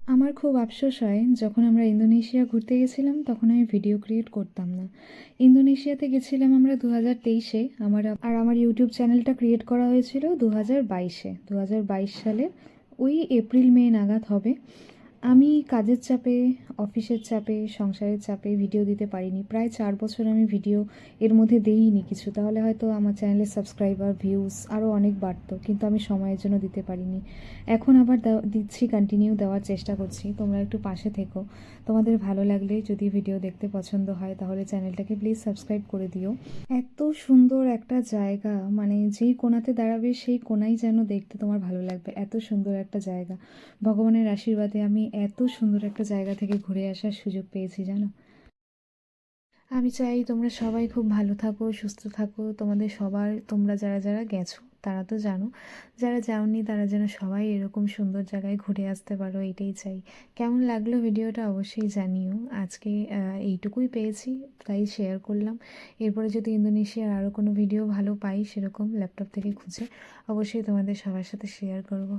আমার খুব আফসোস হয় যখন আমরা ইন্দোনেশিয়া ঘুরতে গেছিলাম তখন আমি ভিডিও ক্রিয়েট করতাম না। ইন্দোনেশিয়াতে গেছিলাম আমরা 2023-এ। আমার ইউটিউব চ্যানেলটা ক্রিয়েট করা হয়েছিল 2022-এ। 2022 সালে ওই এপ্রিল মে নাগাদ হবে। আমি কাজের চাপে, অফিসের চাপে, সংসারের চাপে ভিডিও দিতে পারিনি। প্রায় 4 বছর আমি ভিডিও এর মধ্যে দেইনি কিছু। তাহলে হয়তো আমার চ্যানেলের সাবস্ক্রাইবার, ভিউজ আরও অনেক বাড়তো। কিন্তু আমি সময়ের জন্য দিতে পারিনি। এখন আবার দিচ্ছি, কন্টিনিউ দেওয়ার চেষ্টা করছি। তোমরা একটু পাশে থেকো। তোমাদের ভালো লাগলে, যদি ভিডিও দেখতে পছন্দ হয়, তাহলে চ্যানেলটাকে প্লিজ সাবস্ক্রাইব করে দিও। এত সুন্দর একটা জায়গা, মানে যেই কোণাতে দাঁড়াবে সেই কোণাই যেন দেখতে তোমার ভালো লাগবে। এত সুন্দর একটা জায়গা। ভগবানের আশীর্বাদে আমি এত সুন্দর একটা জায়গা থেকে ঘুরে আসার সুযোগ পেয়েছি, জানো। আমি চাই তোমরা সবাই খুব ভালো থাকো, সুস্থ থাকো। তোমাদের সবার, তোমরা যারা যারা গেছো তারা তো জানো, যারা যাওনি তারা যেন সবাই এরকম সুন্দর জায়গায় ঘুরে আসতে পারো, এটাই চাই। কেমন লাগলো ভিডিওটা অবশ্যই জানিও। আজকে এইটুকুই পেয়েছি, তাই শেয়ার করলাম। এরপরে যদি ইন্দোনেশিয়ার আরও কোনো ভিডিও ভালো পাই সেরকম ল্যাপটপ থেকে খুঁজে, অবশ্যই তোমাদের সবার সাথে শেয়ার করব।